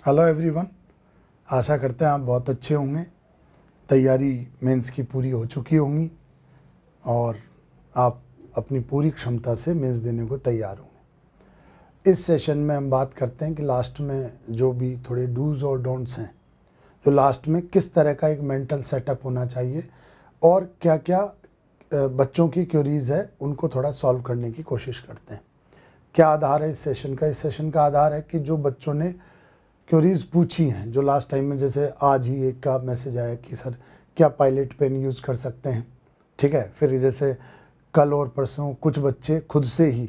Hello everyone, आशा करते हैं आप बहुत अच्छे होंगे। तैयारी मेंस की पूरी हो चुकी होंगी और आप अपनी पूरी क्षमता से मेंस देने को तैयार होंगे। इस सेशन में हम बात करते हैं कि लास्ट में जो भी थोड़े डूज और डोंट्स हैं, जो लास्ट में किस तरह का एक मेंटल सेटअप होना चाहिए और क्या क्या बच्चों की क्वेरीज है उनको थोड़ा सॉल्व करने की कोशिश करते हैं। क्या आधार है इस सेशन का? इस सेशन का आधार है कि जो बच्चों ने क्वेरीज पूछी हैं, जो लास्ट टाइम में, जैसे आज ही एक का मैसेज आया कि सर क्या पायलट पेन यूज़ कर सकते हैं, ठीक है। फिर जैसे कल और परसों कुछ बच्चे खुद से ही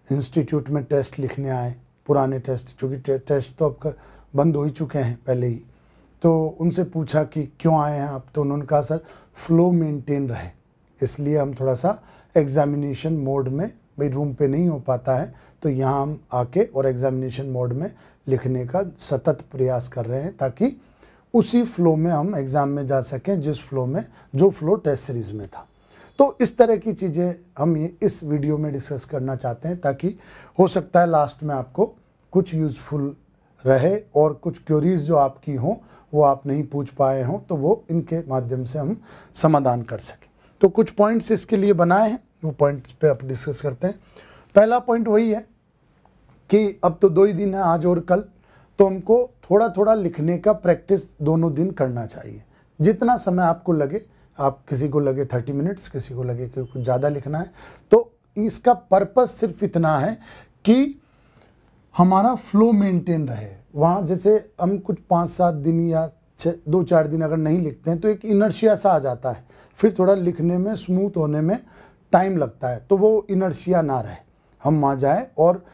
इंस्टीट्यूट में टेस्ट लिखने आए, पुराने टेस्ट, चूँकि टेस्ट तो अब बंद हो ही चुके हैं पहले ही, तो उनसे पूछा कि क्यों आए हैं आप, तो उन्होंने कहा सर फ्लो मेंटेन रहे, इसलिए हम थोड़ा सा एग्जामिनेशन मोड में, भाई रूम पे नहीं हो पाता है तो यहाँ हम आके और एग्जामिनेशन मोड में लिखने का सतत प्रयास कर रहे हैं ताकि उसी फ्लो में हम एग्ज़ाम में जा सकें जिस फ्लो में, जो फ्लो टेस्ट सीरीज़ में था। तो इस तरह की चीज़ें हम ये इस वीडियो में डिस्कस करना चाहते हैं ताकि हो सकता है लास्ट में आपको कुछ यूज़फुल रहे और कुछ क्वेरीज जो आपकी हों वो आप नहीं पूछ पाए हों तो वो इनके माध्यम से हम समाधान कर सकें। तो कुछ पॉइंट्स इसके लिए बनाए हैं, वो पॉइंट्स पे आप डिस्कस करते हैं। पहला पॉइंट वही है कि अब तो 2 ही दिन है, आज और कल, तो हमको थोड़ा थोड़ा लिखने का प्रैक्टिस दोनों दिन करना चाहिए। जितना समय आपको लगे, आप किसी को लगे 30 मिनट्स, किसी को लगे कि कुछ ज़्यादा लिखना है, तो इसका पर्पस सिर्फ इतना है कि हमारा फ्लो मेंटेन रहे। वहाँ जैसे हम कुछ 5-7 दिन या 2-4 दिन अगर नहीं लिखते हैं तो एक इनर्शिया सा आ जाता है, फिर थोड़ा लिखने में, स्मूथ होने में टाइम लगता है, तो वो इनर्शिया ना रहे, हम वहाँ जाए और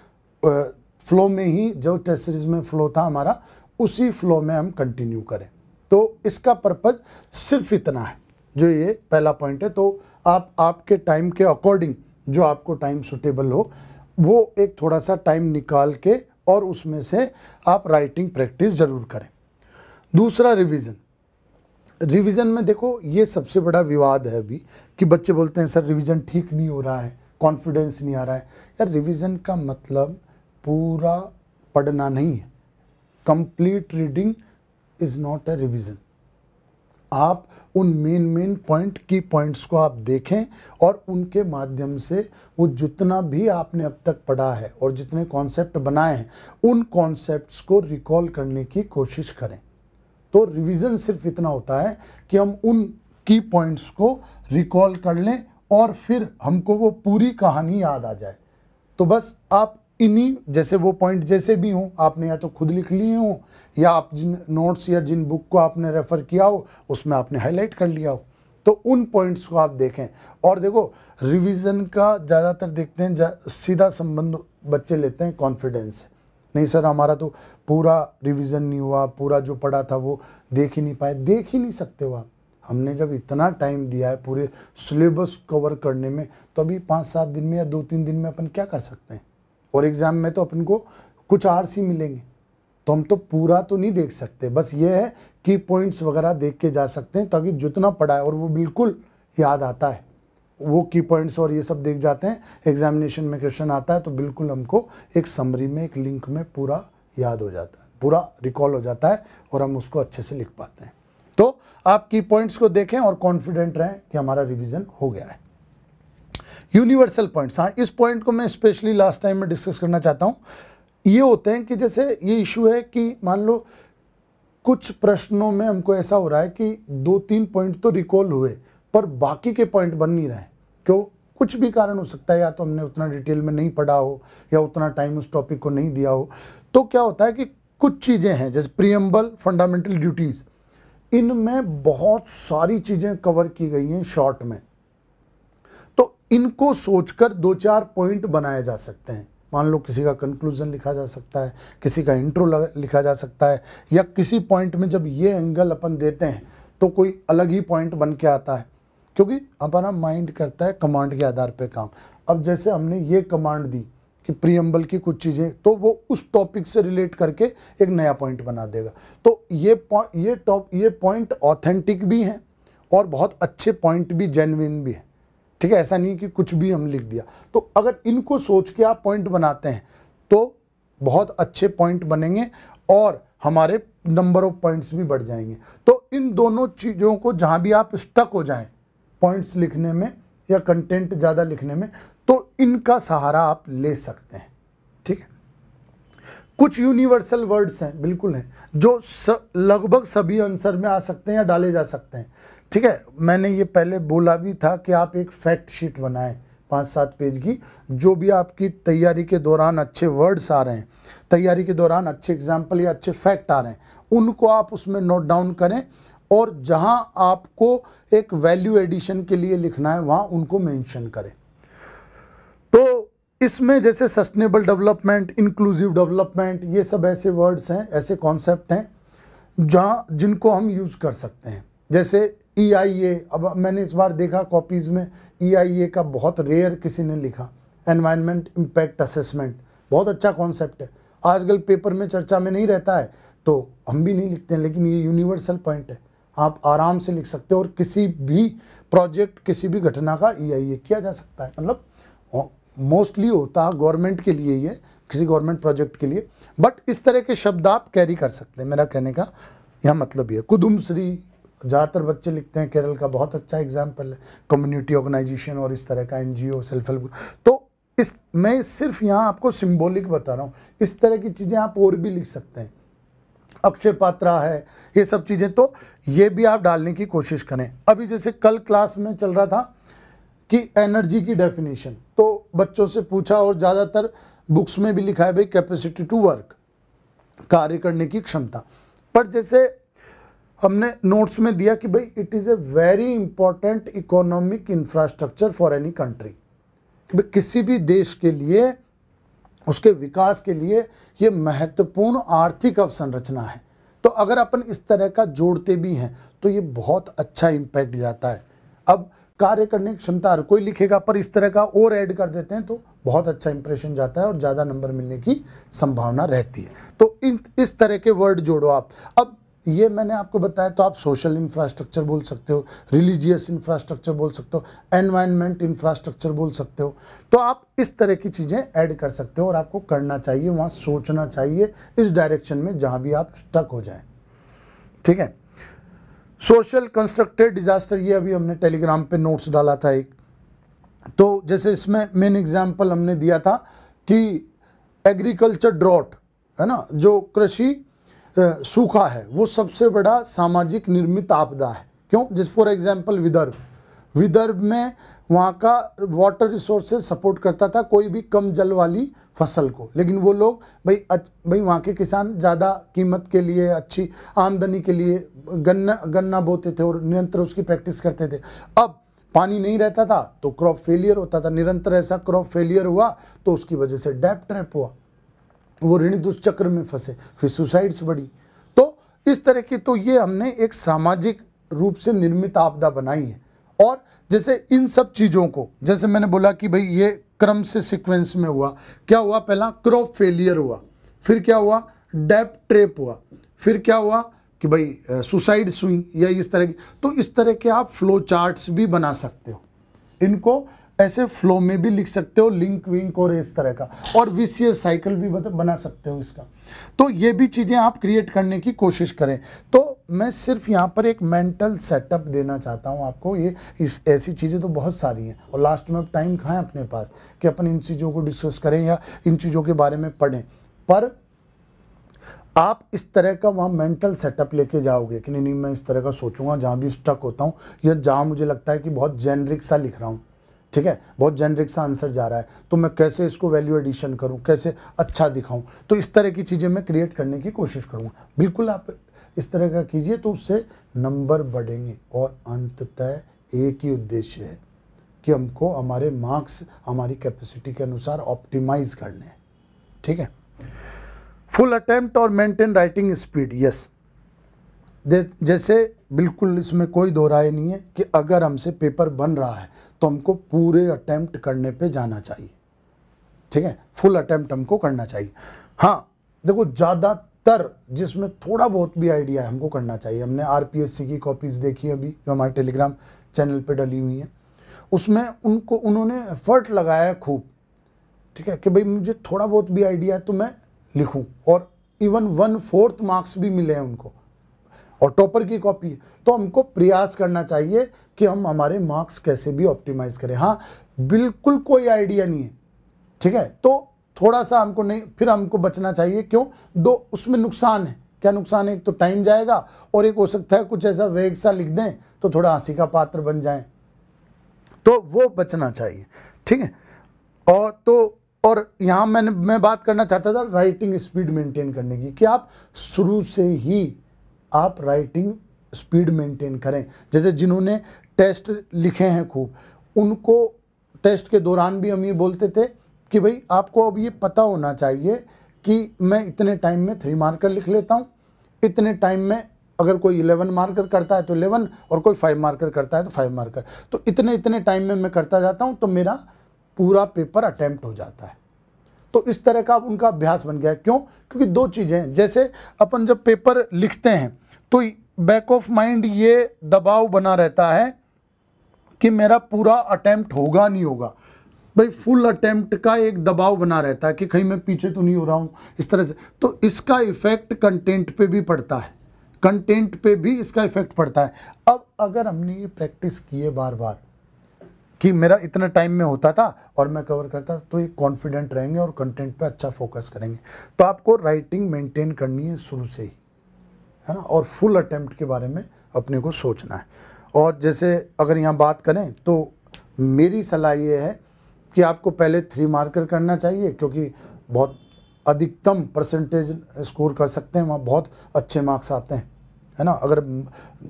फ्लो में ही, जो टेस्ट सीरीज में फ्लो था हमारा, उसी फ्लो में हम कंटिन्यू करें। तो इसका पर्पज़ सिर्फ इतना है, जो ये पहला पॉइंट है। तो आप आपके टाइम के अकॉर्डिंग, जो आपको टाइम सूटेबल हो, वो एक थोड़ा सा टाइम निकाल के और उसमें से आप राइटिंग प्रैक्टिस ज़रूर करें। दूसरा, रिवीजन में देखो ये सबसे बड़ा विवाद है अभी कि बच्चे बोलते हैं सर रिवीजन ठीक नहीं हो रहा है, कॉन्फिडेंस नहीं आ रहा है। यार रिवीजन का मतलब पूरा पढ़ना नहीं है। Complete reading is not a revision. आप उन मेन पॉइंट, की पॉइंट्स को आप देखें और उनके माध्यम से वो जितना भी आपने अब तक पढ़ा है और जितने कॉन्सेप्ट बनाए हैं उन कॉन्सेप्ट्स को रिकॉल करने की कोशिश करें। तो रिवीजन सिर्फ इतना होता है कि हम उन की पॉइंट्स को रिकॉल कर लें और फिर हमको वो पूरी कहानी याद आ जाए। तो बस आप इन्हीं, जैसे वो पॉइंट जैसे भी हों, आपने या तो खुद लिख लिए हों या आप जिन नोट्स या जिन बुक को आपने रेफ़र किया हो उसमें आपने हाईलाइट कर लिया हो, तो उन पॉइंट्स को आप देखें। और देखो रिवीजन का ज़्यादातर देखते हैं सीधा संबंध बच्चे लेते हैं कॉन्फिडेंस से। नहीं सर हमारा तो पूरा रिवीजन नहीं हुआ, पूरा जो पढ़ा था वो देख ही नहीं पाए। देख ही नहीं सकते हो आप। हमने जब इतना टाइम दिया है पूरे सिलेबस कवर करने में, तो अभी 5-7 दिन में या 2-3 दिन में अपन क्या कर सकते हैं? और एग्ज़ाम में तो अपन को कुछ आवर्स ही मिलेंगे, तो हम तो पूरा तो नहीं देख सकते। बस ये है कि पॉइंट्स वगैरह देख के जा सकते हैं ताकि जितना पढ़ा है और वो बिल्कुल याद आता है, वो की पॉइंट्स और ये सब देख जाते हैं। एग्जामिनेशन में क्वेश्चन आता है तो बिल्कुल हमको एक समरी में, एक लिंक में पूरा याद हो जाता है, पूरा रिकॉल हो जाता है और हम उसको अच्छे से लिख पाते हैं। तो आप की पॉइंट्स को देखें और कॉन्फिडेंट रहें कि हमारा रिवीजन हो गया है। यूनिवर्सल पॉइंट्स, हाँ इस पॉइंट को मैं स्पेशली लास्ट टाइम में डिस्कस करना चाहता हूँ। ये होते हैं कि जैसे ये इशू है कि मान लो कुछ प्रश्नों में हमको ऐसा हो रहा है कि 2-3 पॉइंट तो रिकॉल हुए पर बाकी के पॉइंट बन नहीं रहे। क्यों? कुछ भी कारण हो सकता है, या तो हमने उतना डिटेल में नहीं पढ़ा हो या उतना टाइम उस टॉपिक को नहीं दिया हो। तो क्या होता है कि कुछ चीज़ें हैं जैसे प्रीएम्बल, फंडामेंटल ड्यूटीज़, इनमें बहुत सारी चीज़ें कवर की गई हैं शॉर्ट में, तो इनको सोचकर 2-4 पॉइंट बनाए जा सकते हैं। मान लो किसी का कंक्लूजन लिखा जा सकता है, किसी का इंट्रो लिखा जा सकता है, या किसी पॉइंट में जब ये एंगल अपन देते हैं तो कोई अलग ही पॉइंट बन के आता है, क्योंकि हमारा माइंड करता है कमांड के आधार पे काम। अब जैसे हमने ये कमांड दी कि प्रीएम्बल की कुछ चीज़ें, तो वो उस टॉपिक से रिलेट करके एक नया पॉइंट बना देगा। तो ये पॉइंट ऑथेंटिक भी हैं और बहुत अच्छे पॉइंट भी, जेन्युइन भी हैं, ठीक है। ऐसा नहीं कि कुछ भी हम लिख दिया। तो अगर इनको सोच के आप पॉइंट बनाते हैं तो बहुत अच्छे पॉइंट बनेंगे और हमारे नंबर ऑफ पॉइंट्स भी बढ़ जाएंगे। तो इन दोनों चीज़ों को जहाँ भी आप स्टक हो जाएं पॉइंट्स लिखने में या कंटेंट ज़्यादा लिखने में, तो इनका सहारा आप ले सकते हैं। ठीक है, कुछ यूनिवर्सल वर्ड्स हैं, बिल्कुल हैं, जो लगभग सभी आंसर में आ सकते हैं या डाले जा सकते हैं। ठीक है, मैंने ये पहले बोला भी था कि आप एक फैक्ट शीट बनाएं 5-7 पेज की, जो भी आपकी तैयारी के दौरान अच्छे वर्ड्स आ रहे हैं, तैयारी के दौरान अच्छे एग्जाम्पल या अच्छे फैक्ट आ रहे हैं, उनको आप उसमें नोट डाउन करें और जहां आपको एक वैल्यू एडिशन के लिए लिखना है वहां उनको मेंशन करें। तो इसमें जैसे सस्टेनेबल डेवलपमेंट, इंक्लूसिव डेवलपमेंट, ये सब ऐसे वर्ड्स हैं, ऐसे कॉन्सेप्ट हैं जिनको हम यूज़ कर सकते हैं। जैसे EIA, अब मैंने इस बार देखा कॉपीज़ में EIA का बहुत रेयर किसी ने लिखा, एनवायरनमेंट इम्पैक्ट असेसमेंट, बहुत अच्छा कॉन्सेप्ट है, आजकल पेपर में चर्चा में नहीं रहता है तो हम भी नहीं लिखते हैं, लेकिन ये यूनिवर्सल पॉइंट है, आप आराम से लिख सकते हो और किसी भी प्रोजेक्ट, किसी भी घटना का EIA किया जा सकता है। मतलब मोस्टली होता है गवर्नमेंट के लिए, ये किसी गवर्नमेंट प्रोजेक्ट के लिए, बट इस तरह के शब्द आप कैरी कर सकते हैं। मेरा कहने का यह मतलब ये कुदुमश्री ज़्यादातर बच्चे लिखते हैं, केरल का बहुत अच्छा एग्जाम्पल है, कम्युनिटी ऑर्गेनाइजेशन और इस तरह का NGO, सेल्फ हेल्प। तो इस मैं सिर्फ यहाँ आपको सिंबॉलिक बता रहा हूँ, इस तरह की चीज़ें आप और भी लिख सकते हैं। अक्षय पात्रा है, ये सब चीज़ें, तो ये भी आप डालने की कोशिश करें। अभी जैसे कल क्लास में चल रहा था कि एनर्जी की डेफिनेशन, तो बच्चों से पूछा और ज़्यादातर बुक्स में भी लिखा है भाई कैपेसिटी टू वर्क, कार्य करने की क्षमता। पर जैसे हमने नोट्स में दिया कि भाई it is a very important economic infrastructure for any country, कि भाई किसी भी देश के लिए, उसके विकास के लिए ये महत्वपूर्ण आर्थिक अवसंरचना है। तो अगर अपन इस तरह का जोड़ते भी हैं तो ये बहुत अच्छा इम्पैक्ट जाता है। अब कार्य करने की क्षमता हर कोई लिखेगा, पर इस तरह का और ऐड कर देते हैं तो बहुत अच्छा इंप्रेशन जाता है और ज़्यादा नंबर मिलने की संभावना रहती है। तो इस तरह के वर्ड जोड़ो आप। अब ये मैंने आपको बताया, तो आप सोशल इंफ्रास्ट्रक्चर बोल सकते हो, रिलीजियस इंफ्रास्ट्रक्चर बोल सकते हो, एनवायरनमेंट इंफ्रास्ट्रक्चर बोल सकते हो। तो आप इस तरह की चीज़ें ऐड कर सकते हो और आपको करना चाहिए, वहाँ सोचना चाहिए इस डायरेक्शन में जहाँ भी आप स्टक हो जाएं। ठीक है, सोशल कंस्ट्रक्टेड डिजास्टर, ये अभी हमने टेलीग्राम पे नोट्स डाला था एक। तो जैसे इसमें मेन एग्जाम्पल हमने दिया था कि एग्रीकल्चर ड्रॉट है ना, जो कृषि सूखा है, वो सबसे बड़ा सामाजिक निर्मित आपदा है। क्यों? जिस फॉर एग्जाम्पल विदर्भ में वहाँ का वाटर रिसोर्सेज सपोर्ट करता था कोई भी कम जल वाली फसल को, लेकिन वो लोग भाई वहाँ के किसान ज़्यादा कीमत के लिए, अच्छी आमदनी के लिए गन्ना बोते थे और निरंतर उसकी प्रैक्टिस करते थे। अब पानी नहीं रहता था तो क्रॉप फेलियर होता था, निरंतर ऐसा क्रॉप फेलियर हुआ तो उसकी वजह से डेब्ट ट्रैप हुआ, वो ऋण दुष्चक्र में फंसे, फिर सुसाइड्स बढ़ी। तो इस तरह की, तो ये हमने एक सामाजिक रूप से निर्मित आपदा बनाई है। और जैसे इन सब चीज़ों को, जैसे मैंने बोला कि भाई ये क्रम से सीक्वेंस में हुआ, क्या हुआ, पहला क्रॉप फेलियर हुआ, फिर क्या हुआ, डेब्ट ट्रैप हुआ, फिर क्या हुआ कि भाई सुसाइड्स हुई, या इस तरह की। तो इस तरह के आप फ्लो चार्ट्स भी बना सकते हो, इनको ऐसे फ्लो में भी लिख सकते हो, लिंक विंक और इस तरह का, और विशियस साइकिल भी बना सकते हो इसका। तो ये भी चीज़ें आप क्रिएट करने की कोशिश करें। तो मैं सिर्फ यहाँ पर एक मेंटल सेटअप देना चाहता हूँ आपको। ये ऐसी चीज़ें तो बहुत सारी हैं और लास्ट में अब टाइम कहाँ है अपने पास कि अपन इन चीज़ों को डिस्कस करें या इन चीज़ों के बारे में पढ़ें। पर आप इस तरह का वहाँ मेंटल सेटअप लेके जाओगे कि नहीं मैं इस तरह का सोचूंगा जहाँ भी स्टक होता हूँ या जहाँ मुझे लगता है कि बहुत जेनरिक सा लिख रहा हूँ, ठीक है, बहुत जेनरिक सा आंसर जा रहा है, तो मैं कैसे इसको वैल्यू एडिशन करूं, कैसे अच्छा दिखाऊं। तो इस तरह की चीज़ें मैं क्रिएट करने की कोशिश करूंगा। बिल्कुल आप इस तरह का कीजिए तो उससे नंबर बढ़ेंगे और अंततः एक ही उद्देश्य है कि हमको हमारे मार्क्स हमारी कैपेसिटी के अनुसार ऑप्टिमाइज करने हैं। ठीक है, फुल अटेम्प्ट और मेंटेन राइटिंग स्पीड, यस, जैसे बिल्कुल इसमें कोई दो राय नहीं है कि अगर हमसे पेपर बन रहा है तो हमको पूरे अटेम्प्ट करने पे जाना चाहिए। ठीक है, फुल अटेम्प्ट हमको करना चाहिए। हाँ देखो, ज़्यादातर जिसमें थोड़ा बहुत भी आइडिया है हमको करना चाहिए। हमने RPSC की कॉपीज़ देखी अभी जो हमारे टेलीग्राम चैनल पे डली हुई हैं, उसमें उन्होंने एफर्ट लगाया है खूब। ठीक है, कि भाई मुझे थोड़ा बहुत भी आइडिया है तो मैं लिखूं और इवन 1/4 मार्क्स भी मिले हैं उनको और टॉपर की कॉपी है, तो हमको प्रयास करना चाहिए कि हम हमारे मार्क्स कैसे भी ऑप्टिमाइज करें। हाँ, बिल्कुल कोई आइडिया नहीं है, ठीक है, तो थोड़ा सा हमको नहीं, फिर हमको बचना चाहिए। क्यों? दो उसमें नुकसान है। क्या नुकसान है? एक तो टाइम जाएगा और एक हो सकता है कुछ ऐसा वेग सा लिख दें तो थोड़ा हंसी का पात्र बन जाए, तो वो बचना चाहिए, ठीक है। और यहाँ मैं बात करना चाहता था राइटिंग स्पीड मेंटेन करने की, कि आप शुरू से ही आप राइटिंग स्पीड मेंटेन करें। जैसे जिन्होंने टेस्ट लिखे हैं खूब, उनको टेस्ट के दौरान भी हम ये बोलते थे कि भाई आपको अब ये पता होना चाहिए कि मैं इतने टाइम में 3 मार्कर लिख लेता हूँ, इतने टाइम में अगर कोई 11 मार्कर करता है तो 11 और कोई 5 मार्कर करता है तो 5 मार्कर, तो इतने टाइम में मैं करता जाता हूँ तो मेरा पूरा पेपर अटेम्प्ट हो जाता है। तो इस तरह का उनका अभ्यास बन गया। क्यों? क्योंकि दो चीज़ें हैं, जैसे अपन जब पेपर लिखते हैं तो बैक ऑफ माइंड ये दबाव बना रहता है कि मेरा पूरा अटेम्प्ट होगा नहीं होगा, भाई फुल अटेम्प्ट का एक दबाव बना रहता है कि कहीं मैं पीछे तो नहीं हो रहा हूँ, इस तरह से। तो इसका इफेक्ट कंटेंट पे भी पड़ता है, कंटेंट पे भी इसका इफेक्ट पड़ता है। अब अगर हमने ये प्रैक्टिस की है बार बार कि मेरा इतना टाइम में होता था और मैं कवर करता, तो ये कॉन्फिडेंट रहेंगे और कंटेंट पे अच्छा फोकस करेंगे। तो आपको राइटिंग मेंटेन करनी है शुरू से ही, है ना, और फुल अटेम्प्ट के बारे में अपने को सोचना है। और जैसे अगर यहाँ बात करें तो मेरी सलाह ये है कि आपको पहले 3 मार्कर करना चाहिए, क्योंकि बहुत अधिकतम परसेंटेज स्कोर कर सकते हैं, वहाँ बहुत अच्छे मार्क्स आते हैं, है ना। अगर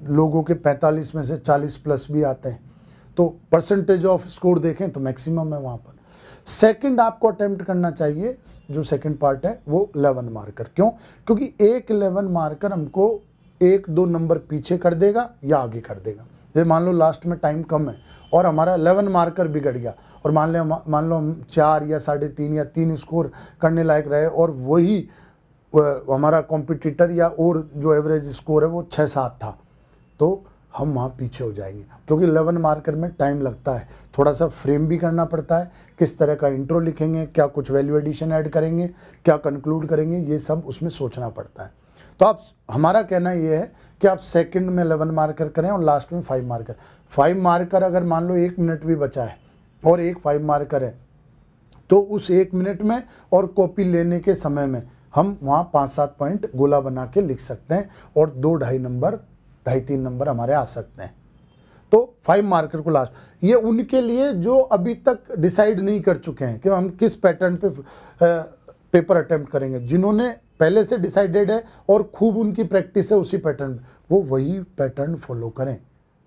लोगों के 45 में से 40 प्लस भी आते हैं तो परसेंटेज ऑफ स्कोर देखें तो मैक्सिमम है वहाँ पर। सेकंड आपको अटेम्प्ट करना चाहिए, जो सेकंड पार्ट है वो 11 मार्कर। क्यों? क्योंकि एक 11 मार्कर हमको 1-2 नंबर पीछे कर देगा या आगे कर देगा। जैसे मान लो लास्ट में टाइम कम है और हमारा 11 मार्कर बिगड़ गया और मान लो हम 4 या 3.5 या 3 स्कोर करने लायक रहे और वही हमारा कॉम्पिटिटर या और जो एवरेज स्कोर है वो 6-7 था, तो हम वहाँ पीछे हो जाएंगे। क्योंकि 11 मार्कर में टाइम लगता है, थोड़ा सा फ्रेम भी करना पड़ता है, किस तरह का इंट्रो लिखेंगे, क्या कुछ वैल्यू एडिशन ऐड करेंगे, क्या कंक्लूड करेंगे, ये सब उसमें सोचना पड़ता है। तो आप, हमारा कहना ये है कि आप सेकंड में 11 मार्कर करें और लास्ट में 5 मार्कर। 5 मार्कर अगर मान लो 1 मिनट भी बचा है और एक 5 मार्कर है, तो उस 1 मिनट में और कॉपी लेने के समय में हम वहाँ 5-7 पॉइंट गोला बना के लिख सकते हैं और 2-2.5 नंबर, 2.5-3 नंबर हमारे आ सकते हैं। तो 5 मार्कर को लास्ट, ये उनके लिए जो अभी तक डिसाइड नहीं कर चुके हैं कि हम किस पैटर्न पे पेपर अटेम्प्ट करेंगे। जिन्होंने पहले से डिसाइडेड है और खूब उनकी प्रैक्टिस है उसी पैटर्न, वो वही पैटर्न फॉलो करें,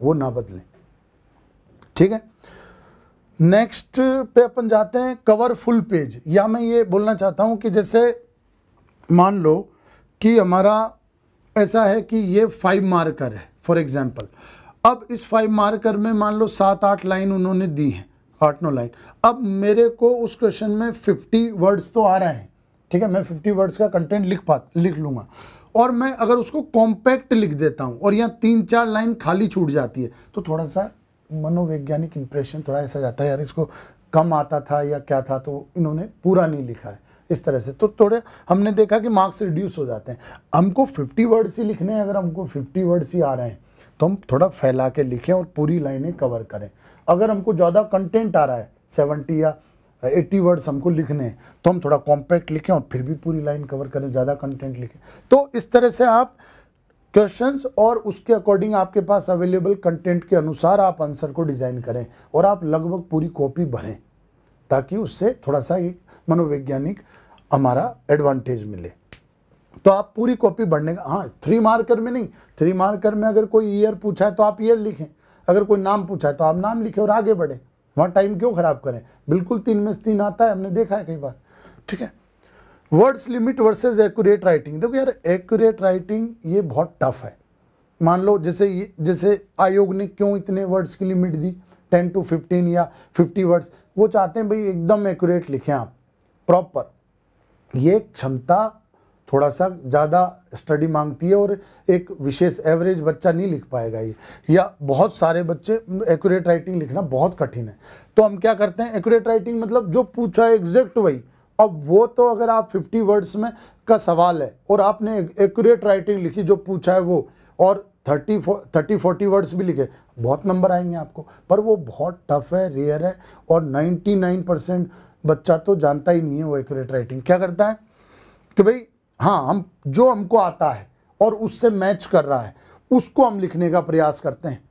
वो ना बदलें, ठीक है। नेक्स्ट पे अपन जाते हैं कवर फुल पेज। या मैं ये बोलना चाहता हूँ कि जैसे मान लो कि हमारा ऐसा है कि ये 5 मार्कर है फॉर एग्जांपल। अब इस 5 मार्कर में मान लो 7-8 लाइन उन्होंने दी है, 8-9 लाइन। अब मेरे को उस क्वेश्चन में 50 वर्ड्स तो आ रहे हैं, ठीक है, मैं 50 वर्ड्स का कंटेंट लिख लूँगा और मैं अगर उसको कॉम्पैक्ट लिख देता हूँ और यहाँ 3-4 लाइन खाली छूट जाती है तो थोड़ा सा मनोवैज्ञानिक इंप्रेशन थोड़ा ऐसा जाता है, यार इसको कम आता था या क्या था, तो इन्होंने पूरा नहीं लिखा है, इस तरह से। तो थोड़े हमने देखा कि मार्क्स रिड्यूस हो जाते हैं। हमको 50 वर्ड्स ही लिखने हैं, अगर हमको 50 वर्ड्स ही आ रहे हैं तो हम थोड़ा फैला के लिखें और पूरी लाइनें कवर करें। अगर हमको ज़्यादा कंटेंट आ रहा है, 70 या 80 वर्ड्स हमको लिखने हैं, तो हम थोड़ा कॉम्पैक्ट लिखें और फिर भी पूरी लाइन कवर करें, ज़्यादा कंटेंट लिखें। तो इस तरह से आप क्वेश्चंस और उसके अकॉर्डिंग आपके पास अवेलेबल कंटेंट के अनुसार आप आंसर को डिज़ाइन करें और आप लगभग पूरी कॉपी भरें, ताकि उससे थोड़ा सा एक मनोवैज्ञानिक हमारा एडवांटेज मिले। तो आप पूरी कॉपी भरने का, हाँ 3 मार्कर में नहीं, 3 मार्कर में अगर कोई ईयर पूछा है तो आप ईयर लिखें, अगर कोई नाम पूछा है तो आप नाम लिखें और आगे बढ़ें। वहाँ टाइम क्यों ख़राब करें, बिल्कुल 3 में से 3 आता है, हमने देखा है कई बार, ठीक है। Words limit versus accurate writing. देखो यार, एक्यूरेट राइटिंग ये बहुत टफ है। मान लो जैसे आयोग ने क्यों इतने वर्ड्स की लिमिट दी, 10 to 15 या 50 वर्ड्स, वो चाहते हैं भाई एकदम एक्यूरेट लिखें आप, प्रॉपर। ये क्षमता थोड़ा सा ज़्यादा स्टडी मांगती है और एक विशेष एवरेज बच्चा नहीं लिख पाएगा ये, या बहुत सारे बच्चे, एक्यूरेट राइटिंग लिखना बहुत कठिन है। तो हम क्या करते हैं, एक्यूरेट राइटिंग मतलब जो पूछा है एग्जैक्ट वही, अब वो तो अगर आप 50 वर्ड्स में का सवाल है और आपने एक्यूरेट राइटिंग लिखी जो पूछा है वो, और 30-40 वर्ड्स भी लिखे, बहुत नंबर आएंगे आपको। पर वो बहुत टफ है, रेयर है, और 99% बच्चा तो जानता ही नहीं है वो एक्यूरेट राइटिंग। क्या करता है कि भाई हाँ, हम जो हमको आता है और उससे मैच कर रहा है उसको हम लिखने का प्रयास करते हैं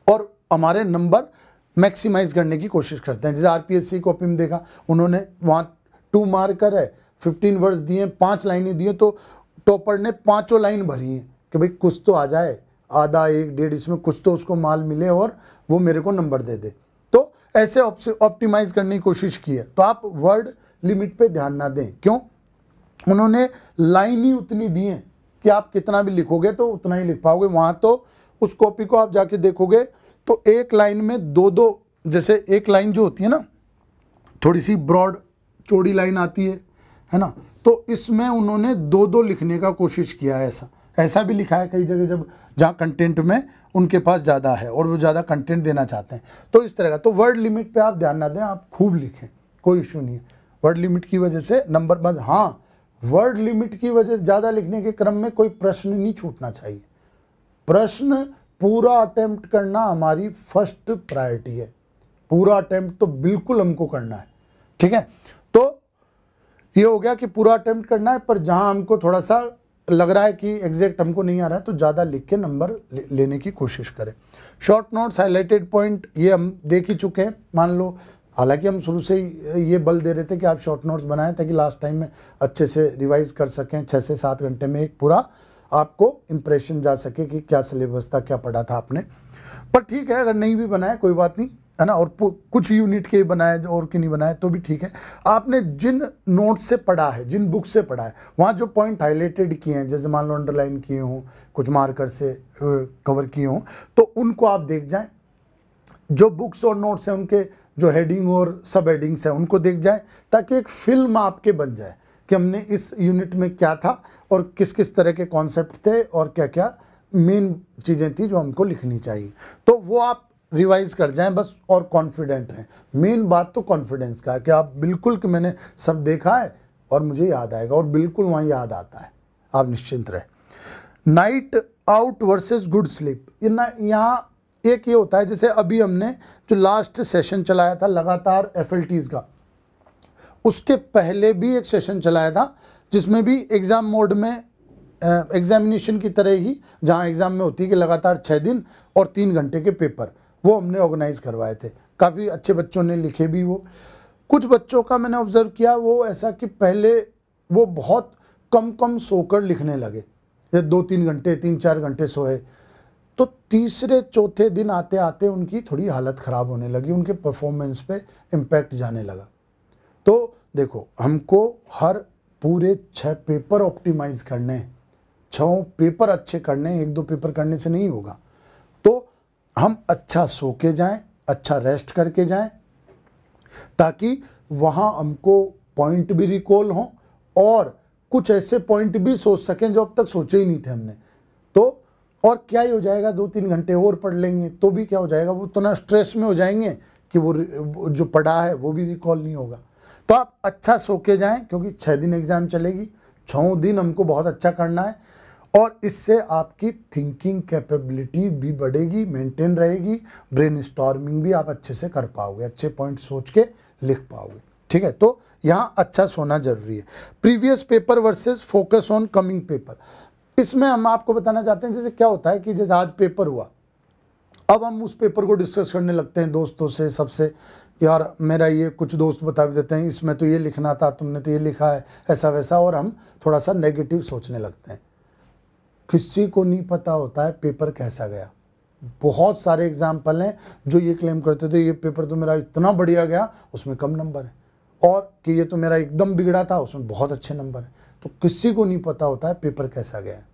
और हमारे नंबर मैक्सिमाइज करने की कोशिश करते हैं। जैसे आरपीएससी कॉपी में देखा उन्होंने, वहाँ 2 मार्कर है, 15 वर्ड्स दिए, 5 लाइनें दिए, तो टॉपर ने 5 लाइन भरी हैं कि भाई कुछ तो आ जाए, आधा 1-1.5 इसमें कुछ तो उसको माल मिले और वो मेरे को नंबर दे दे। तो ऐसे ऑप्टिमाइज करने की कोशिश की है। तो आप वर्ड लिमिट पे ध्यान ना दें। क्यों? उन्होंने लाइन ही उतनी दी है कि आप कितना भी लिखोगे तो उतना ही लिख पाओगे। वहाँ तो उस कॉपी को आप जाके देखोगे तो एक लाइन में 2-2, जैसे एक लाइन जो होती है ना, थोड़ी सी ब्रॉड चौड़ी लाइन आती है ना, तो इसमें उन्होंने 2-2 लिखने का कोशिश किया है। ऐसा भी लिखा है कई जगह, जब जहाँ कंटेंट में उनके पास ज़्यादा है और वो ज़्यादा कंटेंट देना चाहते हैं, तो इस तरह का। तो वर्ड लिमिट पे आप ध्यान ना दें, आप खूब लिखें, कोई इशू नहीं है। वर्ड लिमिट की वजह से नंबर बस, हाँ, वर्ड लिमिट की वजह से ज़्यादा लिखने के क्रम में कोई प्रश्न नहीं छूटना चाहिए। प्रश्न पूरा अटेम्प्ट करना हमारी फर्स्ट प्रायोरिटी है। पूरा अटेम्प्ट तो बिल्कुल हमको करना है, ठीक है। तो ये हो गया कि पूरा अटेम्प्ट करना है, पर जहां हमको थोड़ा सा लग रहा है कि एग्जैक्ट हमको नहीं आ रहा है तो ज़्यादा लिख के नंबर लेने की कोशिश करें। शॉर्ट नोट्स, हाईलाइटेड पॉइंट, ये हम देख ही चुके हैं, मान लो। हालांकि हम शुरू से ही ये बल दे रहे थे कि आप शॉर्ट नोट्स बनाएं ताकि लास्ट टाइम में अच्छे से रिवाइज कर सकें। 6 से 7 घंटे में एक पूरा आपको इम्प्रेशन जा सके कि क्या सिलेबस था, क्या पढ़ा था आपने। पर ठीक है, अगर नहीं भी बनाए कोई बात नहीं, है ना, और कुछ यूनिट के बनाए और के नहीं बनाए तो भी ठीक है। आपने जिन नोट से पढ़ा है, जिन बुक से पढ़ा है, वहाँ जो पॉइंट हाईलाइटेड किए हैं, जैसे मान लो अंडरलाइन किए हों, कुछ मार्कर से कवर किए हों, तो उनको आप देख जाएं। जो बुक्स और नोट्स हैं उनके जो हेडिंग और सब हेडिंग्स हैं उनको देख जाएं, ताकि एक फिल्म आपके बन जाए कि हमने इस यूनिट में क्या था और किस किस तरह के कॉन्सेप्ट थे और क्या क्या मेन चीज़ें थी जो हमको लिखनी चाहिए। तो वो आप रिवाइज कर जाएं बस, और कॉन्फिडेंट रहें। मेन बात तो कॉन्फिडेंस का है कि आप बिल्कुल कि मैंने सब देखा है और मुझे याद आएगा, और बिल्कुल वहाँ याद आता है, आप निश्चिंत रहें। Night out versus good sleep, यहाँ एक ये होता है, जैसे अभी हमने जो लास्ट सेशन चलाया था लगातार FLTs का, उसके पहले भी एक सेशन चलाया था जिसमें भी एग्ज़ाम मोड में, एग्जामिनेशन की तरह ही, जहाँ एग्ज़ाम में होती है कि लगातार 6 दिन और 3 घंटे के पेपर, वो हमने ऑर्गेनाइज करवाए थे। काफ़ी अच्छे बच्चों ने लिखे भी वो। कुछ बच्चों का मैंने ऑब्ज़र्व किया वो ऐसा कि पहले वो बहुत कम सोकर लिखने लगे, जैसे 2-3 घंटे 3-4 घंटे सोए, तो तीसरे चौथे दिन आते आते उनकी थोड़ी हालत ख़राब होने लगी, उनके परफॉर्मेंस पे इम्पैक्ट जाने लगा। तो देखो, हमको हर पूरे 6 पेपर ऑप्टिमाइज करने हैं, 6 पेपर अच्छे करने हैं, 1-2 पेपर करने से नहीं होगा। तो हम अच्छा सो के जाएं, अच्छा रेस्ट करके जाएं, ताकि वहाँ हमको पॉइंट भी रिकॉल हों और कुछ ऐसे पॉइंट भी सोच सकें जो अब तक सोचे ही नहीं थे हमने। तो और क्या ही हो जाएगा, 2-3 घंटे और पढ़ लेंगे तो भी क्या हो जाएगा, वो इतना स्ट्रेस में हो जाएंगे कि वो जो पढ़ा है वो भी रिकॉल नहीं होगा। तो आप अच्छा सो के जाएँ, क्योंकि 6 दिन एग्ज़ाम चलेगी, 6 दिन हमको बहुत अच्छा करना है, और इससे आपकी थिंकिंग कैपेबिलिटी भी बढ़ेगी, मेंटेन रहेगी, ब्रेन स्टॉर्मिंग भी आप अच्छे से कर पाओगे, अच्छे पॉइंट सोच के लिख पाओगे, ठीक है। तो यहाँ अच्छा सोना जरूरी है। Previous paper versus focus on coming paper, इसमें हम आपको बताना चाहते हैं, जैसे क्या होता है कि जैसे आज पेपर हुआ, अब हम उस पेपर को डिस्कस करने लगते हैं दोस्तों से, सबसे, यार मेरा ये, कुछ दोस्त बता भी देते हैं इसमें तो ये लिखना था, तुमने तो ये लिखा है, ऐसा वैसा, और हम थोड़ा सा नेगेटिव सोचने लगते हैं। किसी को नहीं पता होता है पेपर कैसा गया। बहुत सारे एग्जाम्पल हैं जो ये क्लेम करते थे ये पेपर तो मेरा इतना बढ़िया गया, उसमें कम नंबर है, और कि ये तो मेरा एकदम बिगड़ा था, उसमें बहुत अच्छे नंबर है। तो किसी को नहीं पता होता है पेपर कैसा गया है,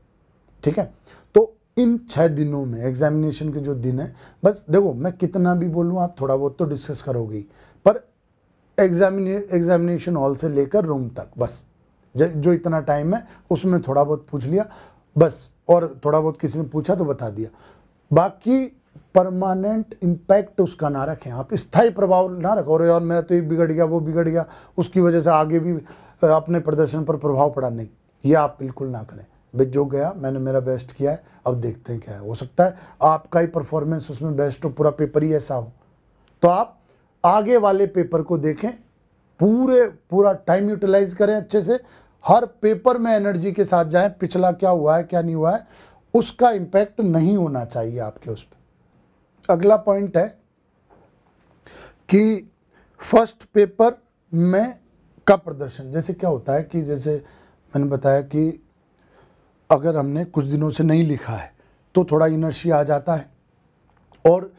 ठीक है। तो इन 6 दिनों में, एग्जामिनेशन के जो दिन है, बस देखो मैं कितना भी बोलूँ आप थोड़ा बहुत तो डिस्कस करोगे, पर एग्जामिनेशन हॉल से लेकर रूम तक बस जो इतना टाइम है उसमें थोड़ा बहुत पूछ लिया बस, और थोड़ा बहुत किसी ने पूछा तो बता दिया। बाकी परमानेंट इम्पैक्ट उसका ना रखें, आप स्थायी प्रभाव ना रखो। और यार मेरा तो ये बिगड़ गया, वो बिगड़ गया, उसकी वजह से आगे भी अपने प्रदर्शन पर प्रभाव पड़ा, नहीं, ये आप बिल्कुल ना करें। भाई जो गया मैंने मेरा बेस्ट किया है, अब देखते हैं क्या है। हो सकता है आपका ही परफॉर्मेंस उसमें बेस्ट हो, पूरा पेपर ही ऐसा हो, तो आप आगे वाले पेपर को देखें, पूरा टाइम यूटिलाइज करें अच्छे से, हर पेपर में एनर्जी के साथ जाएं। पिछला क्या हुआ है क्या नहीं हुआ है उसका इम्पैक्ट नहीं होना चाहिए आपके उस पर। अगला पॉइंट है कि फर्स्ट पेपर में का प्रदर्शन, जैसे क्या होता है कि जैसे मैंने बताया कि अगर हमने कुछ दिनों से नहीं लिखा है तो थोड़ा इनर्शिया आ जाता है और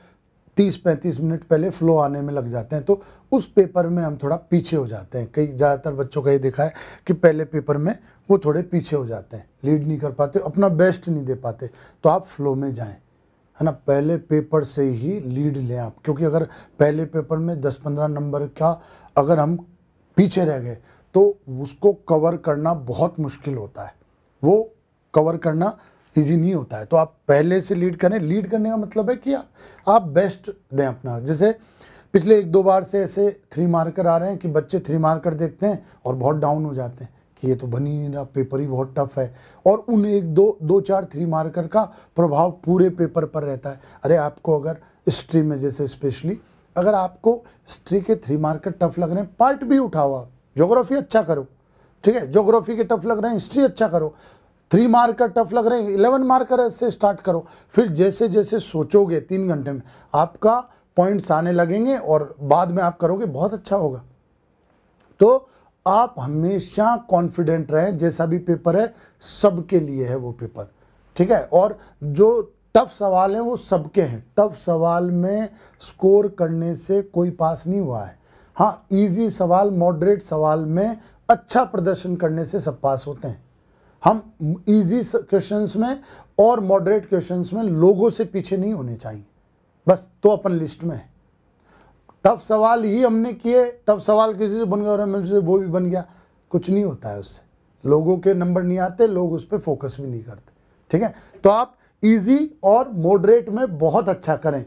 30-35 मिनट पहले फ्लो आने में लग जाते हैं, तो उस पेपर में हम थोड़ा पीछे हो जाते हैं। कई ज़्यादातर बच्चों का ये देखा है कि पहले पेपर में वो थोड़े पीछे हो जाते हैं, लीड नहीं कर पाते, अपना बेस्ट नहीं दे पाते। तो आप फ्लो में जाएं, है ना, पहले पेपर से ही लीड लें आप, क्योंकि अगर पहले पेपर में 10-15 नंबर का अगर हम पीछे रह गए तो उसको कवर करना बहुत मुश्किल होता है, वो कवर करना इजी नहीं होता है। तो आप पहले से लीड करें। लीड करने का मतलब है कि आप बेस्ट दें अपना। जैसे पिछले 1-2 बार से ऐसे 3 मार्कर आ रहे हैं कि बच्चे 3 मार्कर देखते हैं और बहुत डाउन हो जाते हैं कि ये तो बन ही नहीं रहा, पेपर ही बहुत टफ है, और उन 1-2-4 3 मार्कर का प्रभाव पूरे पेपर पर रहता है। अरे आपको अगर हिस्ट्री में जैसे स्पेशली अगर आपको हिस्ट्री के 3 मार्कर टफ लग रहे हैं, पार्ट भी उठाओ आप, ज्योग्राफी अच्छा करो, ठीक है, ज्योग्राफी के टफ लग रहे हैं, हिस्ट्री अच्छा करो। 3 मार्कर टफ लग रहे हैं, 11 मार्कर से स्टार्ट करो। फिर जैसे जैसे सोचोगे 3 घंटे में आपका पॉइंट्स आने लगेंगे और बाद में आप करोगे, बहुत अच्छा होगा। तो आप हमेशा कॉन्फिडेंट रहें, जैसा भी पेपर है सबके लिए है वो पेपर, ठीक है। और जो टफ सवाल हैं वो सबके हैं, टफ सवाल में स्कोर करने से कोई पास नहीं हुआ है। हाँ, इजी सवाल, मॉडरेट सवाल में अच्छा प्रदर्शन करने से सब पास होते हैं। हम इजी क्वेश्चंस में और मॉडरेट क्वेश्चंस में लोगों से पीछे नहीं होने चाहिए, बस तो अपन लिस्ट में है। टफ सवाल ही हमने किए, टफ सवाल किसी से बन गया और मुझसे वो भी बन गया, कुछ नहीं होता है उससे, लोगों के नंबर नहीं आते, लोग उस पर फोकस भी नहीं करते, ठीक है। तो आप इजी और मॉडरेट में बहुत अच्छा करें,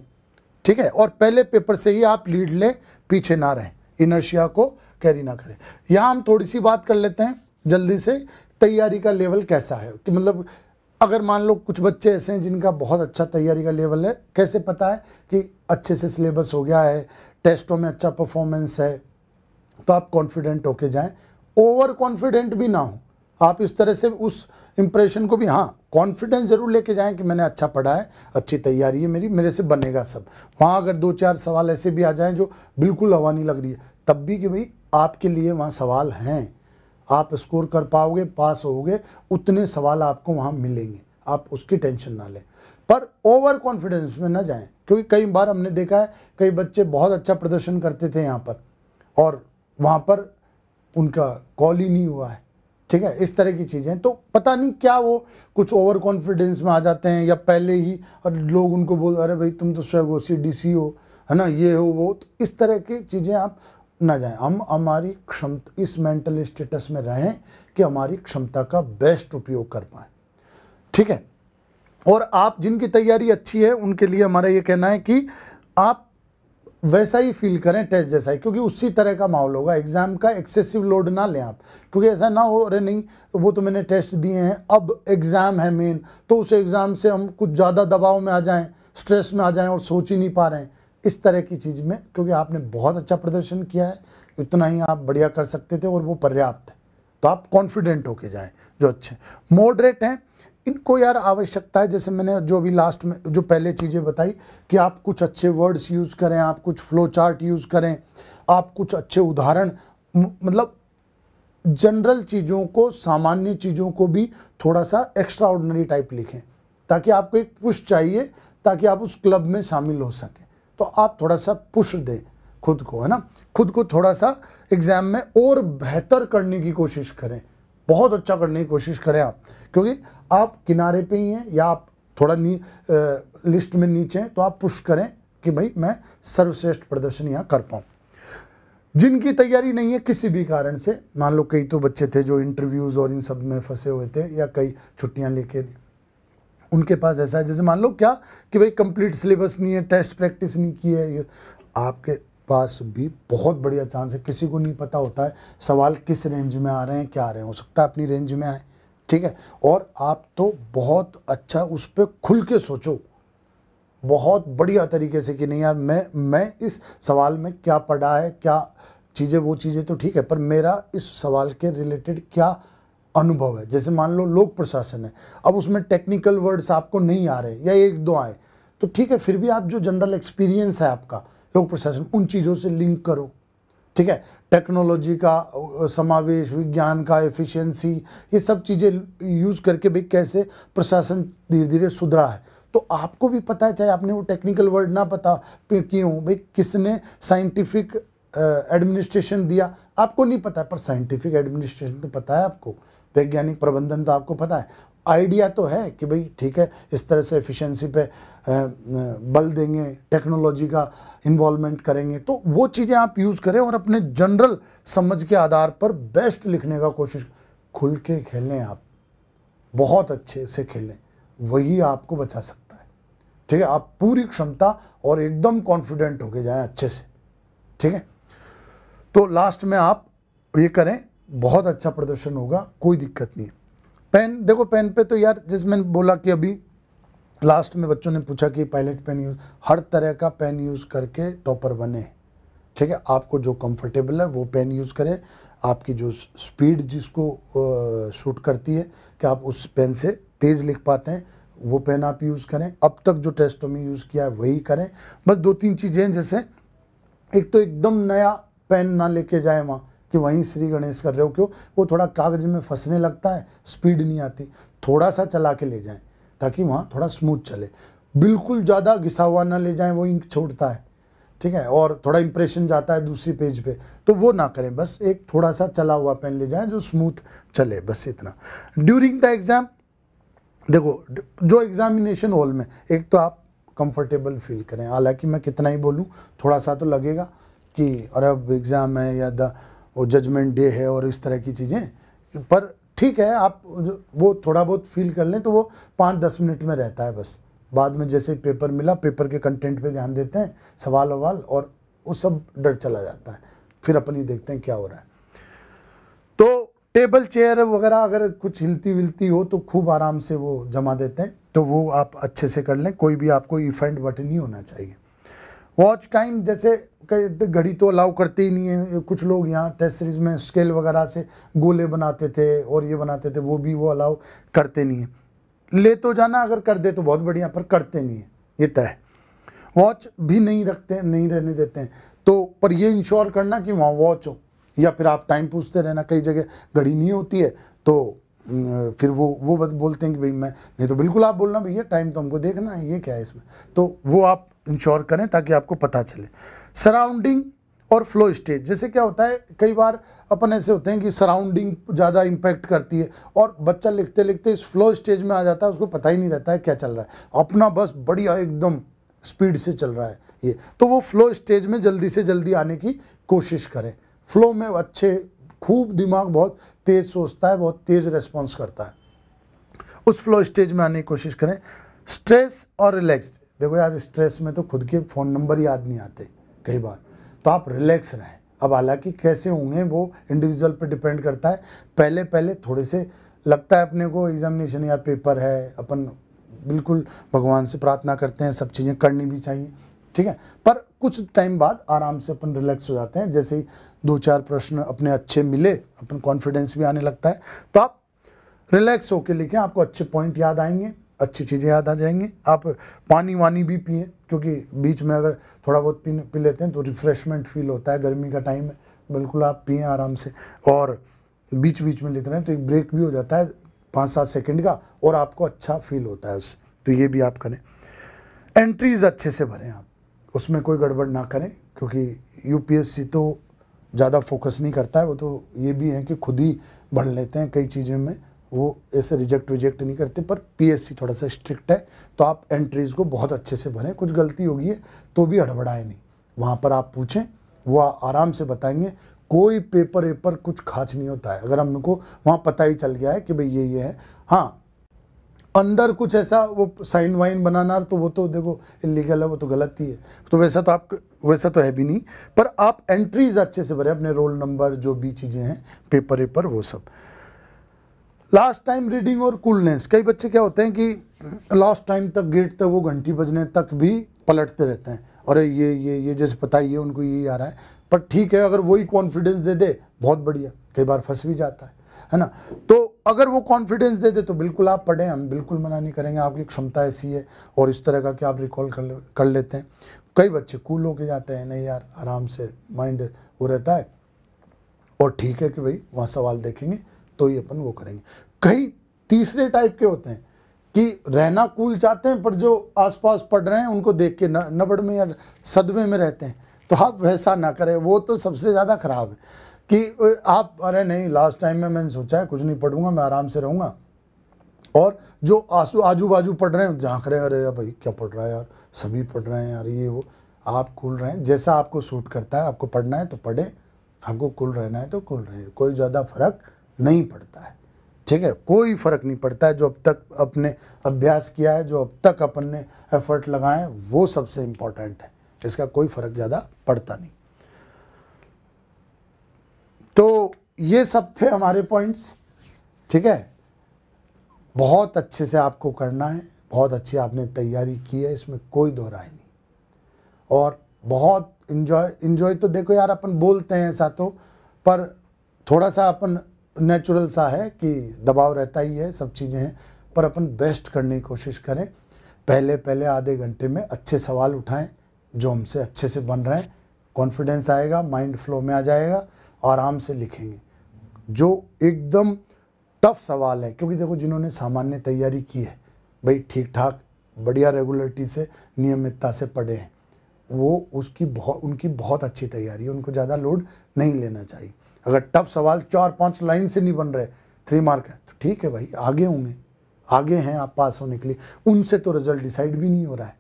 ठीक है, और पहले पेपर से ही आप लीड लें, पीछे ना रहें, इनर्शिया को कैरी ना करें। यहाँ हम थोड़ी सी बात कर लेते हैं जल्दी से, तैयारी का लेवल कैसा है, कि मतलब अगर मान लो कुछ बच्चे ऐसे हैं जिनका बहुत अच्छा तैयारी का लेवल है, कैसे पता है कि अच्छे से सिलेबस हो गया है, टेस्टों में अच्छा परफॉर्मेंस है, तो आप कॉन्फिडेंट होके जाएं, ओवर कॉन्फिडेंट भी ना हो आप, इस तरह से उस इंप्रेशन को भी, हाँ कॉन्फिडेंस जरूर लेके जाएं कि मैंने अच्छा पढ़ा है, अच्छी तैयारी है मेरी, मेरे से बनेगा सब। वहाँ अगर 2-4 सवाल ऐसे भी आ जाएं जो बिल्कुल हवा नहीं लग रही है, तब भी कि भाई आपके लिए वहाँ सवाल हैं, आप स्कोर कर पाओगे, पास होगे, उतने सवाल आपको वहाँ मिलेंगे, आप उसकी टेंशन ना लें, पर ओवर कॉन्फिडेंस में ना जाएं। क्योंकि कई बार हमने देखा है कई बच्चे बहुत अच्छा प्रदर्शन करते थे यहाँ पर और वहाँ पर उनका कॉल ही नहीं हुआ है, ठीक है, इस तरह की चीज़ें। तो पता नहीं क्या वो कुछ ओवर कॉन्फिडेंस में आ जाते हैं, या पहले ही और लोग उनको बोल, अरे भाई तुम तो स्वयं DC हो, है ना, ये हो वो, तो इस तरह की चीज़ें आप ना जाएं। हम हमारी क्षमता, इस मेंटल स्टेटस में रहें कि हमारी क्षमता का बेस्ट उपयोग कर पाएँ, ठीक है। और आप जिनकी तैयारी अच्छी है उनके लिए हमारा ये कहना है कि आप वैसा ही फील करें टेस्ट जैसा ही, क्योंकि उसी तरह का माहौल होगा। एग्जाम का एक्सेसिव लोड ना लें आप, क्योंकि ऐसा ना हो अरे नहीं वो तो मैंने टेस्ट दिए हैं, अब एग्ज़ाम है मेन, तो उस एग्ज़ाम से हम कुछ ज़्यादा दबाव में आ जाएं, स्ट्रेस में आ जाएं और सोच ही नहीं पा रहे हैं, इस तरह की चीज़ में। क्योंकि आपने बहुत अच्छा प्रदर्शन किया है, इतना ही आप बढ़िया कर सकते थे और वो पर्याप्त है, तो आप कॉन्फिडेंट होके जाएँ। जो अच्छे मॉडरेट हैं इनको यार आवश्यकता है, जैसे मैंने जो अभी लास्ट में जो पहले चीज़ें बताई कि आप कुछ अच्छे वर्ड्स यूज़ करें, आप कुछ फ्लो चार्ट यूज़ करें, आप कुछ अच्छे उदाहरण, मतलब जनरल चीज़ों को, सामान्य चीज़ों को भी थोड़ा सा एक्स्ट्रा ऑर्डिनरी टाइप लिखें, ताकि आपको एक पुश चाहिए, ताकि आप उस क्लब में शामिल हो सकें। तो आप थोड़ा सा पुश दें खुद को, है ना, खुद को थोड़ा सा एग्ज़ाम में और बेहतर करने की कोशिश करें, बहुत अच्छा करने की कोशिश करें आप, क्योंकि आप किनारे पे ही हैं या आप थोड़ा लिस्ट में नीचे हैं, तो आप पुश करें कि भाई मैं सर्वश्रेष्ठ प्रदर्शन यहाँ कर पाऊँ। जिनकी तैयारी नहीं है किसी भी कारण से, मान लो कई तो बच्चे थे जो इंटरव्यूज़ और इन सब में फंसे हुए थे या कई छुट्टियाँ लेके, उनके पास ऐसा है, जैसे मान लो क्या कि भाई कंप्लीट सिलेबस नहीं है, टेस्ट प्रैक्टिस नहीं की है, ये आपके पास भी बहुत बढ़िया चांस है। किसी को नहीं पता होता है सवाल किस रेंज में आ रहे हैं, क्या आ रहे हैं, हो सकता है अपनी रेंज में आए, ठीक है। और आप तो बहुत अच्छा उस पर खुल के सोचो, बहुत बढ़िया तरीके से कि नहीं यार मैं इस सवाल में क्या पढ़ा है, क्या चीज़ें, वो चीज़ें तो ठीक है, पर मेरा इस सवाल के रिलेटेड क्या अनुभव है। जैसे मान लो लोक प्रशासन है, अब उसमें टेक्निकल वर्ड्स आपको नहीं आ रहे या एक दो आए तो ठीक है, फिर भी आप जो जनरल एक्सपीरियंस है आपका लोक प्रशासन, उन चीज़ों से लिंक करो, ठीक है। टेक्नोलॉजी का समावेश, विज्ञान का एफिशिएंसी, ये सब चीज़ें यूज़ करके भाई कैसे प्रशासन धीरे धीरे सुधरा है, तो आपको भी पता है, चाहे आपने वो टेक्निकल वर्ड ना पता क्यों, भाई किसने साइंटिफिक एडमिनिस्ट्रेशन दिया आपको नहीं पता है, पर साइंटिफिक एडमिनिस्ट्रेशन तो पता है आपको, वैज्ञानिक प्रबंधन तो आपको पता है, आइडिया तो है कि भाई ठीक है इस तरह से एफिशिएंसी पे बल देंगे, टेक्नोलॉजी का इन्वॉल्वमेंट करेंगे, तो वो चीज़ें आप यूज़ करें और अपने जनरल समझ के आधार पर बेस्ट लिखने का कोशिश, खुल के खेलें, आप बहुत अच्छे से खेलें, वही आपको बचा सकता है, ठीक है। आप पूरी क्षमता और एकदम कॉन्फिडेंट होके जाएं अच्छे से, ठीक है। तो लास्ट में आप ये करें, बहुत अच्छा प्रदर्शन होगा, कोई दिक्कत नहीं है। पेन देखो, पेन पे तो यार जैसे मैंने बोला कि अभी लास्ट में बच्चों ने पूछा कि पायलट पेन यूज़, हर तरह का पेन यूज़ करके टॉपर बने, ठीक है। आपको जो कंफर्टेबल है वो पेन यूज़ करें, आपकी जो स्पीड जिसको शूट करती है कि आप उस पेन से तेज़ लिख पाते हैं, वो पेन आप यूज़ करें। अब तक जो टेस्टों में यूज़ किया है वही करें। बस दो तीन चीज़ें हैं, जैसे एक तो एकदम नया पेन ना लेके जाए वहाँ कि वहीं श्री गणेश कर रहे हो, क्यों, वो थोड़ा कागज में फंसने लगता है, स्पीड नहीं आती, थोड़ा सा चला के ले जाएं ताकि वहाँ थोड़ा स्मूथ चले। बिल्कुल ज़्यादा घिसा हुआ ना ले जाएं, वो इंक छोड़ता है, ठीक है, और थोड़ा इंप्रेशन जाता है दूसरी पेज पे, तो वो ना करें। बस एक थोड़ा सा चला हुआ पेन ले जाएं जो स्मूथ चले, बस इतना। ड्यूरिंग द एग्ज़ाम देखो, जो एग्जामिनेशन हॉल में एक तो आप कंफर्टेबल फील करें, हालांकि मैं कितना ही बोलूँ थोड़ा सा तो लगेगा कि अरे अब एग्ज़ाम है या वो जजमेंट डे है और इस तरह की चीज़ें, पर ठीक है, आप वो थोड़ा बहुत फील कर लें तो वो 5-10 मिनट में रहता है। बस बाद में जैसे पेपर मिला, पेपर के कंटेंट पे ध्यान देते हैं, सवाल ववाल, और वो सब डर चला जाता है, फिर अपन ही देखते हैं क्या हो रहा है। तो टेबल चेयर वगैरह अगर कुछ हिलती विलती हो तो खूब आराम से वो जमा देते हैं, तो वो आप अच्छे से कर लें, कोई भी आपको इफेंट बटन नहीं होना चाहिए। वॉच टाइम, जैसे घड़ी तो अलाउ करते ही नहीं है, कुछ लोग यहाँ टेस्ट सीरीज में स्केल वगैरह से गोले बनाते थे और ये बनाते थे, वो भी वो अलाउ करते नहीं है। ले तो जाना, अगर कर दे तो बहुत बढ़िया, पर करते नहीं है, ये तय है। वॉच भी नहीं रखते, नहीं रहने देते हैं, तो पर ये इंश्योर करना कि वहाँ वॉच हो, या फिर आप टाइम पूछते रहना, कई जगह घड़ी नहीं होती है तो फिर वो बोलते हैं कि भाई मैं, नहीं तो बिल्कुल आप बोलना भैया टाइम तो हमको देखना है, ये क्या है इसमें, तो वो आप इंश्योर करें ताकि आपको पता चले। सराउंडिंग और फ्लो स्टेज, जैसे क्या होता है कई बार अपन ऐसे होते हैं कि सराउंडिंग ज़्यादा इम्पैक्ट करती है और बच्चा लिखते लिखते इस फ्लो स्टेज में आ जाता है, उसको पता ही नहीं रहता है क्या चल रहा है, अपना बस बढ़िया एकदम स्पीड से चल रहा है ये, तो वो फ्लो स्टेज में जल्दी से जल्दी आने की कोशिश करें। फ्लो में अच्छे, खूब दिमाग बहुत तेज़ सोचता है, बहुत तेज़ रेस्पॉन्स करता है, उस फ्लो स्टेज में आने की कोशिश करें। स्ट्रेस और रिलैक्स, देखो यार स्ट्रेस में तो खुद के फ़ोन नंबर याद नहीं आते कई बार, तो आप रिलैक्स रहें। अब हालांकि कैसे होंगे वो इंडिविजुअल पे डिपेंड करता है, पहले पहले थोड़े से लगता है अपने को एग्जामिनेशन यार पेपर है, अपन बिल्कुल भगवान से प्रार्थना करते हैं, सब चीज़ें करनी भी चाहिए, ठीक है, पर कुछ टाइम बाद आराम से अपन रिलैक्स हो जाते हैं। जैसे ही 2-4 प्रश्न अपने अच्छे मिले, अपन कॉन्फिडेंस भी आने लगता है, तो आप रिलैक्स होके लिखें, आपको अच्छे पॉइंट याद आएंगे, अच्छी चीज़ें याद आ जाएंगी। आप पानी वानी भी पिएं, क्योंकि बीच में अगर थोड़ा बहुत पी लेते हैं तो रिफ़्रेशमेंट फील होता है, गर्मी का टाइम है, बिल्कुल आप पिएं आराम से, और बीच बीच में लेते रहें तो एक ब्रेक भी हो जाता है 5-7 सेकंड का, और आपको अच्छा फील होता है उससे, तो ये भी आप करें। एंट्रीज अच्छे से भरें आप, उसमें कोई गड़बड़ ना करें, क्योंकि यूपीएससी तो ज़्यादा फोकस नहीं करता है, वो तो ये भी है कि खुद ही भर लेते हैं कई चीज़ें में, वो ऐसे रिजेक्ट नहीं करते, पर पीएससी थोड़ा सा स्ट्रिक्ट है, तो आप एंट्रीज़ को बहुत अच्छे से भरें। कुछ गलती होगी है तो भी हड़बड़ाएं नहीं, वहाँ पर आप पूछें, वो आराम से बताएंगे, कोई पेपर कुछ खाच नहीं होता है, अगर हमको वहाँ पता ही चल गया है कि भाई ये है। हाँ, अंदर कुछ ऐसा वो साइन वाइन बनाना तो वो तो देखो इलीगल है, वो तो गलत ही है। तो वैसा तो है भी नहीं, पर आप एंट्रीज अच्छे से भरें, अपने रोल नंबर जो भी चीज़ें हैं, पेपर वेपर वो सब। लास्ट टाइम रीडिंग और कूलनेस, कई बच्चे क्या होते हैं कि लास्ट टाइम तक गेट तक वो घंटी बजने तक भी पलटते रहते हैं, और ये जैसे पता ही है उनको यही आ रहा है। पर ठीक है, अगर वही कॉन्फिडेंस दे दे बहुत बढ़िया, कई बार फंस भी जाता है ना। तो अगर वो कॉन्फिडेंस दे दे तो बिल्कुल आप पढ़ें, हम बिल्कुल मना नहीं करेंगे, आपकी क्षमता ऐसी है और इस तरह का कि आप रिकॉल कर लेते हैं। कई बच्चे कूल होके जाते हैं, नहीं यार आराम से माइंड वो रहता है, और ठीक है कि भाई वहाँ सवाल देखेंगे तो ही अपन वो करेंगे। कई तीसरे टाइप के होते हैं कि रहना कूल चाहते हैं, पर जो आसपास पढ़ रहे हैं उनको देख के नबड़ में या सदमे में रहते हैं। तो आप वैसा ना करें, वो तो सबसे ज़्यादा ख़राब है कि आप अरे नहीं लास्ट टाइम में मैंने सोचा है कुछ नहीं पढ़ूंगा, मैं आराम से रहूँगा, और जो आजू बाजू पढ़ रहे हैं झाँक रहे हैं, अरे भाई क्या पढ़ रहा है यार, सभी पढ़ रहे हैं यार ये वो। आप कूल रहें, जैसा आपको सूट करता है, आपको पढ़ना है तो पढ़े, आपको कूल रहना है तो कूल रहे, कोई ज़्यादा फर्क नहीं पड़ता है, ठीक है, कोई फ़र्क नहीं पड़ता है। जो अब तक अपने अभ्यास किया है, जो अब तक अपन ने एफर्ट लगाए वो सबसे इम्पोर्टेंट है, इसका कोई फ़र्क ज़्यादा पड़ता नहीं। तो ये सब थे हमारे पॉइंट्स, ठीक है। बहुत अच्छे से आपको करना है, बहुत अच्छी आपने तैयारी की है, इसमें कोई दो राय नहीं, और बहुत इन्जॉय तो देखो यार अपन बोलते हैं ऐसा तो, पर थोड़ा सा अपन नेचुरल सा है कि दबाव रहता ही है, सब चीज़ें हैं, पर अपन बेस्ट करने की कोशिश करें। पहले आधे घंटे में अच्छे सवाल उठाएं जो हमसे अच्छे से बन रहे हैं, कॉन्फिडेंस आएगा, माइंड फ्लो में आ जाएगा, आराम से लिखेंगे। जो एकदम टफ सवाल है, क्योंकि देखो जिन्होंने सामान्य तैयारी की है भाई, ठीक ठाक बढ़िया रेगुलरिटी से नियमितता से पढ़े हैं, वो उनकी बहुत अच्छी तैयारी है, उनको ज़्यादा लोड नहीं लेना चाहिए। अगर टफ सवाल 4-5 लाइन से नहीं बन रहे, 3 मार्क है, तो ठीक है भाई, आगे होंगे, आगे हैं आप पास होने के लिए, उनसे तो रिजल्ट डिसाइड भी नहीं हो रहा है।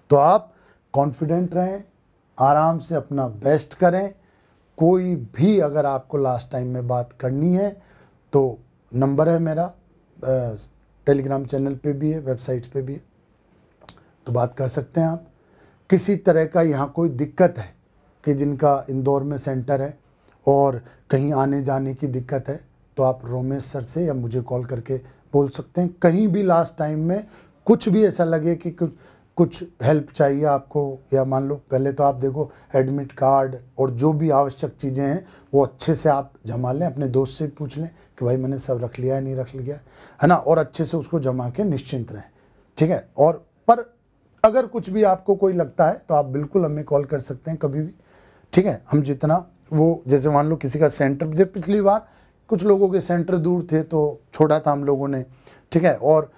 तो आप कॉन्फिडेंट रहें, आराम से अपना बेस्ट करें। कोई भी अगर आपको लास्ट टाइम में बात करनी है तो नंबर है मेरा, टेलीग्राम चैनल पे भी है, वेबसाइट्स पे भी है, तो बात कर सकते हैं आप। किसी तरह का यहाँ कोई दिक्कत है कि जिनका इंदौर में सेंटर है और कहीं आने जाने की दिक्कत है, तो आप रोमेश सर से या मुझे कॉल करके बोल सकते हैं। कहीं भी लास्ट टाइम में कुछ भी ऐसा लगे कि कुछ हेल्प चाहिए आपको, या मान लो पहले तो आप देखो एडमिट कार्ड और जो भी आवश्यक चीज़ें हैं वो अच्छे से आप जमा लें, अपने दोस्त से पूछ लें कि भाई मैंने सब रख लिया है नहीं रख लिया है ना, और अच्छे से उसको जमा के निश्चिंत रहें, ठीक है। और पर अगर कुछ भी आपको कोई लगता है तो आप बिल्कुल हमें कॉल कर सकते हैं कभी भी, ठीक है। हम जितना वो, जैसे मान लो किसी का सेंटर, जैसे पिछली बार कुछ लोगों के सेंटर दूर थे तो छोड़ा था हम लोगों ने, ठीक है, और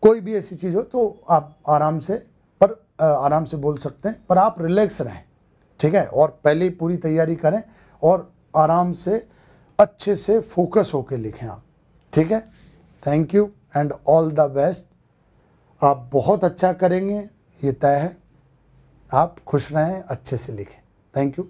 कोई भी ऐसी चीज़ हो तो आप आराम से बोल सकते हैं, पर आप रिलैक्स रहें, ठीक है, और पहले ही पूरी तैयारी करें और आराम से अच्छे से फोकस होकर लिखें आप, ठीक है। Thank you and all the best. आप बहुत अच्छा करेंगे, ये तय है। आप खुश रहें, अच्छे से लिखें। Thank you.